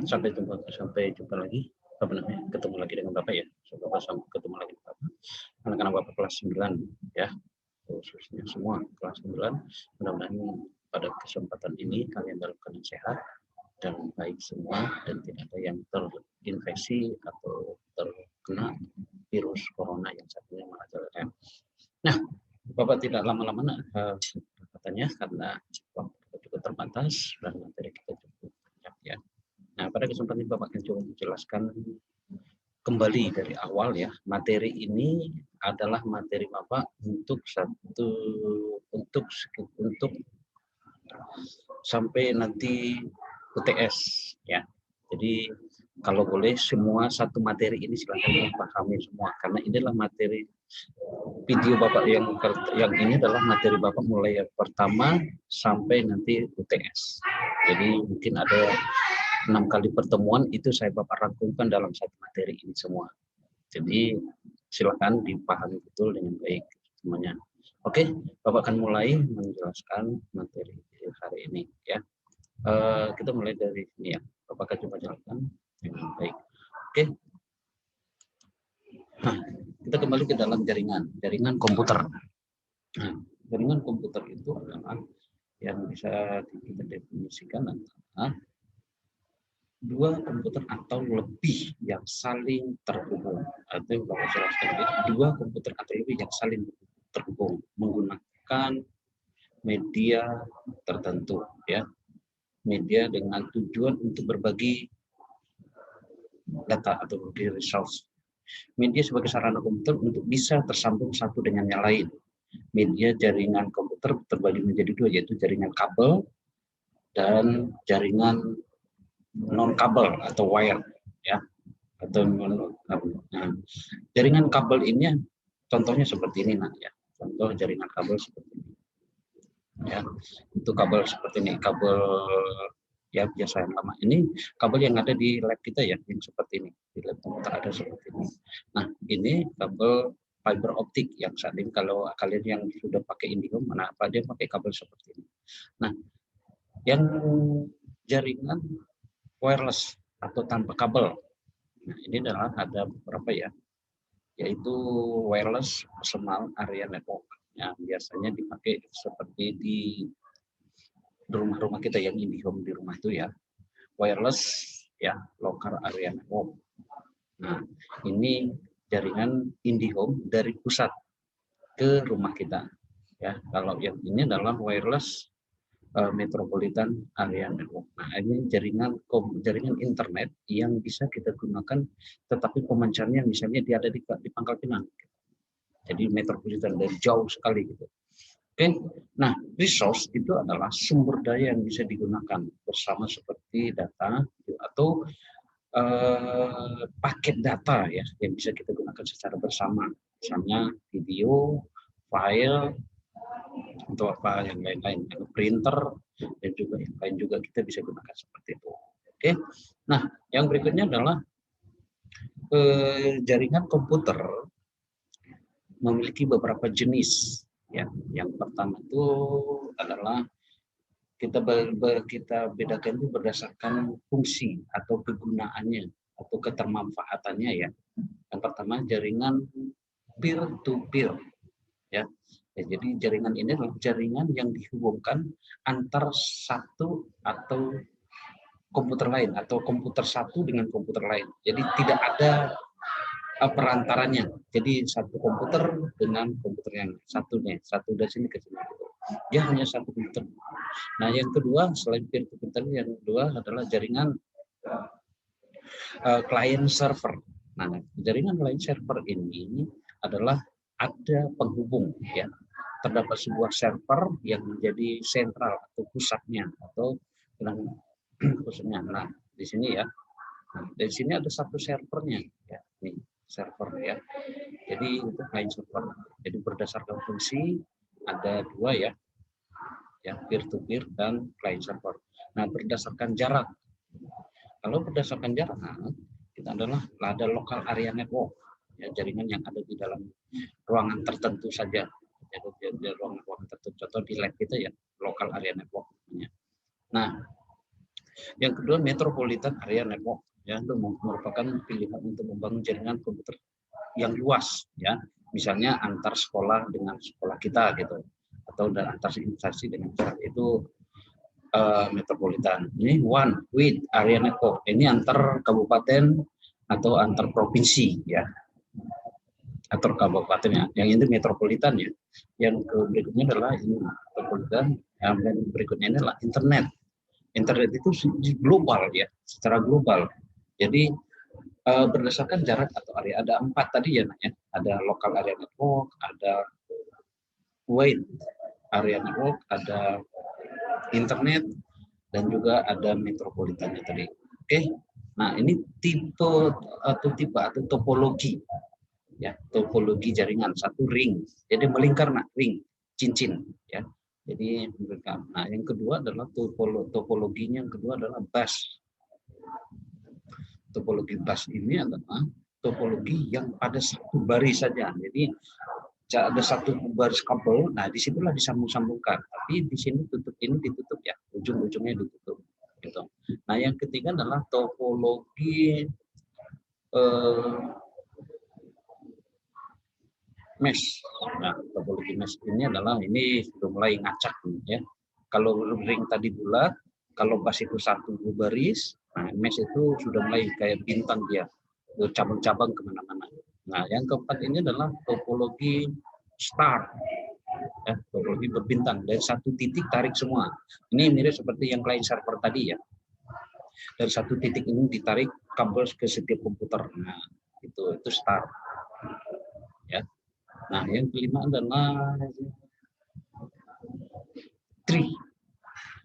sampai jumpa lagi, apa namanya, ketemu lagi dengan Bapak ya. Bapak ketemu lagi dengan Bapak. Anak-anak Bapak kelas 9 ya, khususnya semua kelas 9. Mudah-mudahan pada kesempatan ini kalian dalam keadaan sehat dan baik semua dan tidak ada yang terinfeksi atau terkena virus corona yang saat ini merajalela. Nah, Bapak tidak lama-lama katanya karena waktu kita cukup terbatas dan materi kita cukup banyak ya. Nah, pada kesempatan ini Bapak akan coba menjelaskan kembali dari awal ya. Materi ini adalah materi Bapak untuk untuk sampai nanti UTS ya. Jadi kalau boleh semua satu materi ini silakan dipahami semua karena inilah materi video Bapak yang ini adalah materi Bapak mulai yang pertama sampai nanti UTS. Jadi mungkin ada 6 kali pertemuan itu saya Bapak rangkumkan dalam satu materi ini semua. Jadi silakan dipahami betul dengan baik semuanya. Oke, Bapak akan mulai menjelaskan materi hari ini ya. Kita mulai dari sini ya. Bapak akan coba jelaskan dengan baik. Oke. Nah, kita kembali ke dalam jaringan komputer. Nah, jaringan komputer itu adalah yang bisa kita definisikan adalah dua komputer atau lebih yang saling terhubung, atau yang Bapak jelaskan dua komputer atau lebih yang saling terhubung menggunakan media tertentu ya, media dengan tujuan untuk berbagi data atau berbagi resource. Media sebagai sarana komputer untuk bisa tersambung satu dengan yang lain. Media jaringan komputer terbagi menjadi dua, yaitu jaringan kabel dan jaringan non kabel atau wire ya, atau nah, jaringan kabel ini contohnya seperti ini nak ya, contoh jaringan kabel seperti ini ya, itu kabel seperti ini, kabel ya biasa yang lama ini, kabel yang ada di lab kita ya, yang seperti ini di lab komputer ada seperti ini. Nah ini kabel fiber optik yang saat ini kalau kalian yang sudah pakai IndiHome, kenapa dia pakai kabel seperti ini. Nah yang jaringan wireless atau tanpa kabel, nah ini adalah ada beberapa ya, yaitu wireless personal area network yang biasanya dipakai seperti di rumah-rumah kita yang IndiHome di rumah itu ya, wireless ya, local area network. Nah ini jaringan IndiHome dari pusat ke rumah kita ya. Kalau yang ini adalah wireless metropolitan area network. Nah ini jaringan internet yang bisa kita gunakan, tetapi pemancarnya misalnya dia ada di Pangkal Pinang, jadi metropolitan dari jauh sekali gitu. Oke, nah resource itu adalah sumber daya yang bisa digunakan bersama seperti data atau paket data ya yang bisa kita gunakan secara bersama, misalnya video, file, untuk apa yang lain-lain, printer dan juga yang lain juga kita bisa gunakan seperti itu. Oke, nah yang berikutnya adalah jaringan komputer memiliki beberapa jenis ya. Yang pertama itu adalah kita bedakan itu berdasarkan fungsi atau kegunaannya atau ketermanfaatannya ya. Yang pertama jaringan peer to peer ya. Jadi jaringan ini adalah jaringan yang dihubungkan antar satu atau komputer lain atau komputer satu dengan komputer lain. Jadi tidak ada perantaranya. Jadi satu komputer dengan komputer yang satu nih, satu dari sini ke sini. Dia hanya satu komputer. Nah yang kedua selain peer to peer, yang kedua adalah jaringan client server. Nah jaringan client server ini adalah ada penghubung ya, terdapat sebuah server yang menjadi sentral atau pusatnya atau pusatnya. Nah di sini ya, nah, di sini ada satu servernya ya, nih server ya. Jadi untuk client server. Jadi berdasarkan fungsi ada dua ya, peer to peer dan client server. Nah berdasarkan jarak. Kalau berdasarkan jarak, kita adalah ada local area network ya, jaringan yang ada di dalam ruangan tertentu saja. Jadi di ruangan tertentu, contoh di lab kita ya local area network. Nah Yang kedua, Metropolitan Area Network, ya, itu merupakan pilihan untuk membangun jaringan komputer yang luas, ya, misalnya antar sekolah dengan sekolah kita gitu, atau dan antar instansi dengan itu metropolitan. Ini one with area network, ini antar kabupaten atau antar provinsi, ya, atau kabupaten, ya. Yang ini metropolitan, ya. Yang berikutnya adalah ini metropolitan, yang berikutnya ini adalah internet. Internet itu global, ya, secara global. Jadi berdasarkan jarak atau area, ada 4 tadi, ya, ya. Ada local area network, ada wide area network, ada internet, dan juga ada metropolitannya tadi. Oke, nah ini tipe atau topologi, ya, topologi jaringan. Satu ring, jadi melingkar, nah, ring, cincin, ya. Jadi melingkar. Nah, yang kedua adalah topologinya, yang kedua adalah bus. Topologi bus ini adalah topologi yang pada satu baris saja. Jadi ada satu baris kabel, nah disitulah disambung-sambungkan. Tapi di sini tutup ini ditutup, ya, ujung-ujungnya ditutup. Gitu. Nah, yang ketiga adalah topologi mesh. Nah, topologi mesh ini adalah ini sudah mulai ngacak, ya. Kalau ring tadi bulat, kalau bus itu satu baris, nah mesh itu sudah mulai kayak bintang dia, cabang-cabang kemana-mana. Nah, yang keempat ini adalah topologi star, ya, topologi berbintang, dari satu titik tarik semua. Ini mirip seperti yang client server tadi, ya. Dari satu titik ini ditarik kabel ke setiap komputer. Nah, itu star, ya. Nah, yang kelima adalah tree.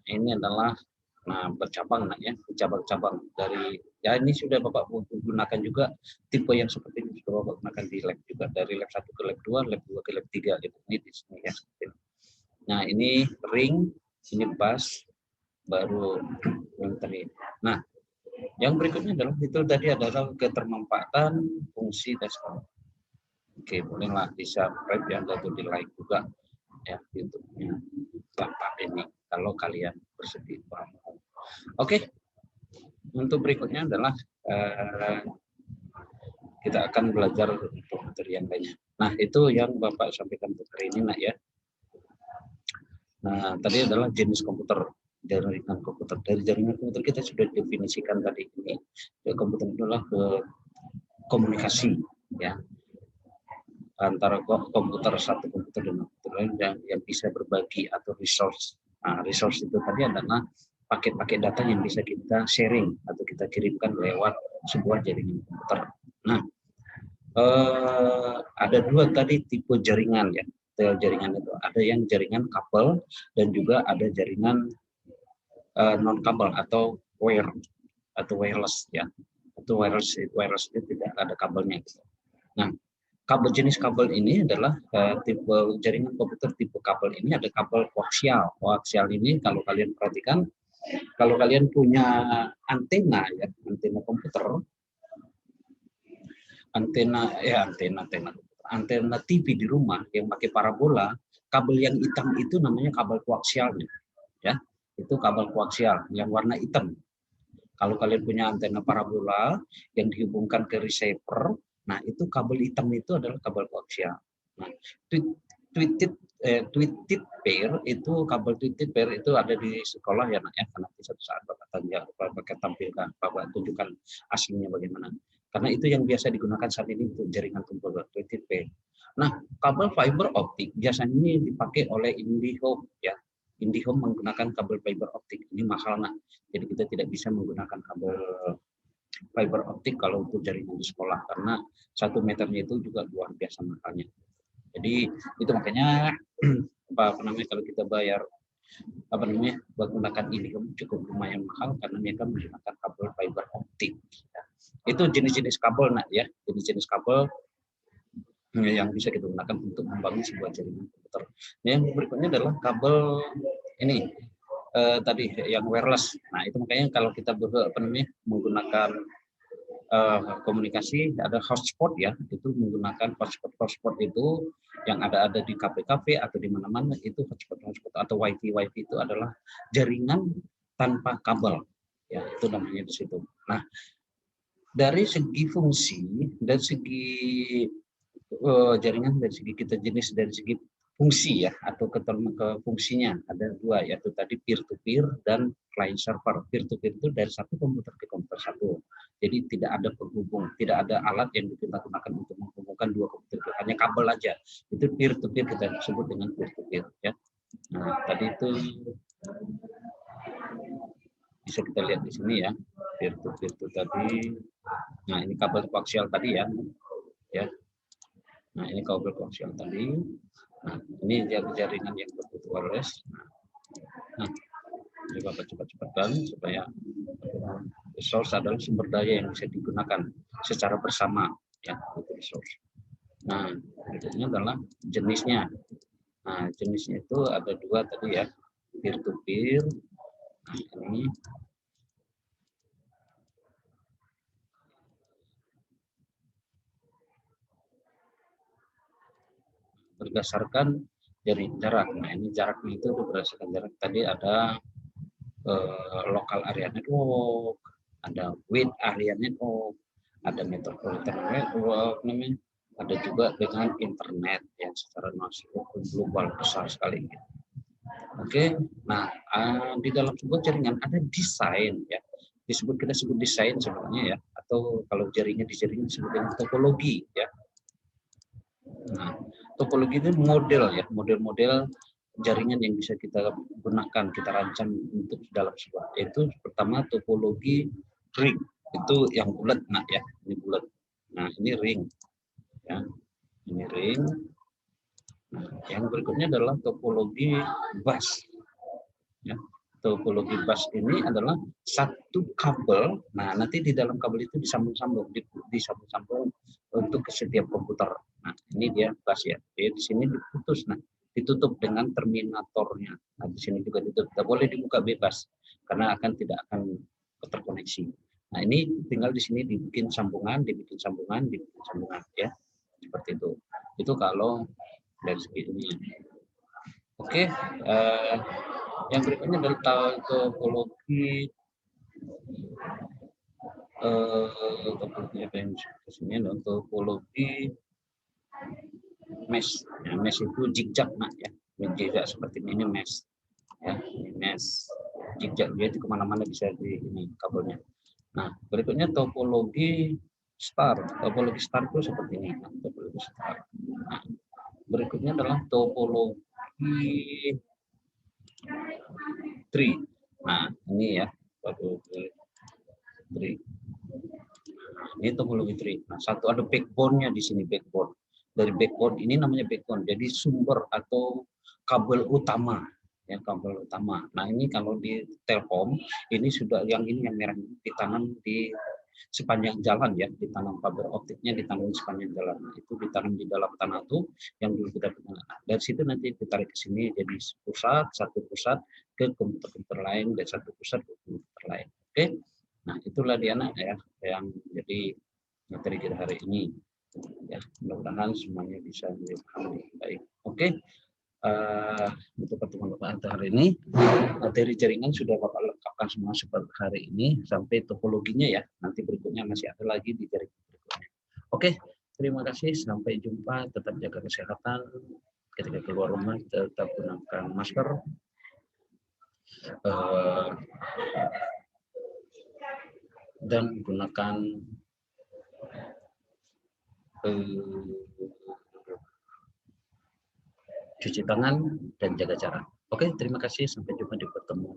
Ini adalah, nah, bercabang, nah, ya, cabang-cabang dari, ya, ini sudah Bapak gunakan juga tipe yang seperti ini, sudah Bapak gunakan di lab juga, dari lab 1 ke lab 2, lab 2 ke lab 3 gitu. Ini di sini, ya. Nah, ini ring, ini bus, baru yang tadi. Nah, yang berikutnya adalah itu tadi adalah ketermanfaatan fungsi desktop. Oke, bolehlah di subscribe, ya, atau di like juga, ya, YouTube-nya Bapak ini kalau kalian bersedia. Oke, untuk berikutnya adalah kita akan belajar untuk materi yang lainnya. Nah, itu yang Bapak sampaikan untuk hari ini, nak, ya. Nah, tadi adalah jenis komputer, jaringan komputer. Dari jaringan komputer kita sudah definisikan tadi ini. Komputer adalah komunikasi, ya, antara komputer satu komputer dengan komputer lain yang bisa berbagi atau resource. Nah, resource itu tadi adalah paket-paket data yang bisa kita sharing atau kita kirimkan lewat sebuah jaringan komputer. Nah, ada dua tadi tipe jaringan, ya. Jaringan itu ada yang jaringan kabel dan juga ada jaringan non kabel atau wire atau wireless, ya. Atau wireless itu tidak ada kabelnya. Nah, kabel jenis kabel ini adalah tipe jaringan komputer tipe kabel ini ada kabel koaksial. Koaksial ini kalau kalian perhatikan, kalau kalian punya antena, ya, antena komputer, antena TV di rumah yang pakai parabola, kabel yang hitam itu namanya kabel koaksialnya, ya. Itu kabel koaksial yang warna hitam. Kalau kalian punya antena parabola yang dihubungkan ke receiver, nah itu kabel hitam itu adalah kabel koaksial. Nah, tweeted pair itu, kabel tweeted pair itu ada di sekolah, ya, nak, ya. Nanti suatu saat Bapak tampilkan, Bapak tunjukkan aslinya bagaimana. Karena itu yang biasa digunakan saat ini untuk jaringan komputer tweeted pair. Nah, kabel fiber optik biasanya ini dipakai oleh IndiHome, ya. IndiHome menggunakan kabel fiber optik. Ini mahal, nah. Jadi kita tidak bisa menggunakan kabel fiber optik kalau untuk jaringan di sekolah karena 1 meternya itu juga luar biasa mahalnya. Jadi itu makanya apa namanya, kalau kita bayar menggunakan IndiHome cukup lumayan mahal karena mereka menggunakan kabel fiber optik. Ya. Itu jenis-jenis kabel, nak, ya, jenis-jenis kabel yang bisa kita gunakan untuk membangun sebuah jaringan komputer. Yang berikutnya adalah kabel ini tadi yang wireless. Nah, itu makanya kalau kita menggunakan komunikasi ada hotspot, ya, itu menggunakan hotspot itu yang ada di kafe-kafe atau di mana-mana, itu hotspot atau wifi itu adalah jaringan tanpa kabel, itu namanya di situ. Nah, dari segi fungsi, dari segi jaringan, dari segi kita jenis, dari segi fungsi ya, atau ke fungsinya ada dua, yaitu tadi peer to peer dan client server. Peer to peer itu dari satu komputer ke komputer satu. Jadi tidak ada penghubung, tidak ada alat yang kita gunakan untuk menghubungkan dua komputer, hanya kabel aja. Itu peer to peer, kita sebut dengan peer to peer ya. Nah, tadi itu bisa kita lihat di sini ya, peer to peer itu tadi. Nah, ini kabel koaksial tadi ya. Nah, ini kabel koaksial tadi. Nah, ini jaringan yang berbentuk wireless. Nah, ini Bapak cepat-cepatkan supaya resource adalah sumber daya yang bisa digunakan secara bersama ya, itu resource. Nah, berikutnya adalah jenisnya. Nah, jenisnya itu ada dua tadi ya, peer to peer. Nah, ini berdasarkan dari jarak. Nah, ini jaraknya itu berdasarkan jarak. Tadi ada local area network, ada width area network, ada metropolitan network namanya, ada juga dengan internet yang secara nasional global besar sekali. Oke, nah di dalam sebuah jaringan ada desain ya, kita sebut desain sebenarnya ya, atau kalau jaringan disebut dengan topologi ya. Nah, topologi itu model ya, model-model jaringan yang bisa kita gunakan, kita rancang untuk dalam sebuah. Itu pertama topologi ring, itu yang bulat, nah ya, ini bulat. Nah, ini ring, ya, ini ring. Nah, yang berikutnya adalah topologi bus. Ya, topologi bus ini adalah satu kabel. Nah, nanti di dalam kabel itu disambung-sambung, disambung-sambung untuk ke setiap komputer. Nah, ini dia bus ya. Jadi di sini diputus, nah, ditutup dengan terminatornya. Nah, di sini juga ditutup. Tidak boleh dibuka bebas karena tidak akan terkoneksi. Nah, ini tinggal di sini dibikin sambungan ya. Seperti itu. Itu kalau dari segi ini. Oke, yang berikutnya adalah topologi topologi mesh. Ya, mesh itu zigzag nah ya, zigzag seperti ini mesh. Ya, ini mesh zigzag, dia itu kemana-mana bisa di ini kabelnya. Nah, berikutnya topologi star. Topologi star itu seperti ini. Nah, topologi star. Nah, berikutnya adalah topologi tree. Nah, ini ya, topologi tree. Nah, ini topologi tree. Nah, satu ada backbone-nya di sini, backbone. Dari backbone ini namanya backbone. Jadi sumber atau kabel utama, ya, kabel utama. Nah, ini kalau di Telkom ini sudah yang merah ini ditanam di sepanjang jalan ya, ditanam fiber optiknya, ditanam di sepanjang jalan. Nah, itu ditanam di dalam tanah tuh yang dulu kita punya. Nah, dari situ nanti ditarik ke sini jadi satu pusat ke komputer lain, dan satu pusat ke komputer lain. Oke. Nah, itulah Diana ya yang jadi materi kita hari ini. Ya, mudah-mudahan semuanya bisa dipahami baik. Oke. Untuk pertemuan Bapak hari ini, materi jaringan sudah Bapak lengkapkan semua seperti hari ini sampai topologinya ya. Nanti berikutnya masih ada lagi di jaringan berikutnya. Oke, terima kasih. Sampai jumpa. Tetap jaga kesehatan. Ketika keluar rumah tetap gunakan masker. Dan gunakan cuci tangan dan jaga jarak. Oke, terima kasih. Sampai jumpa di pertemuan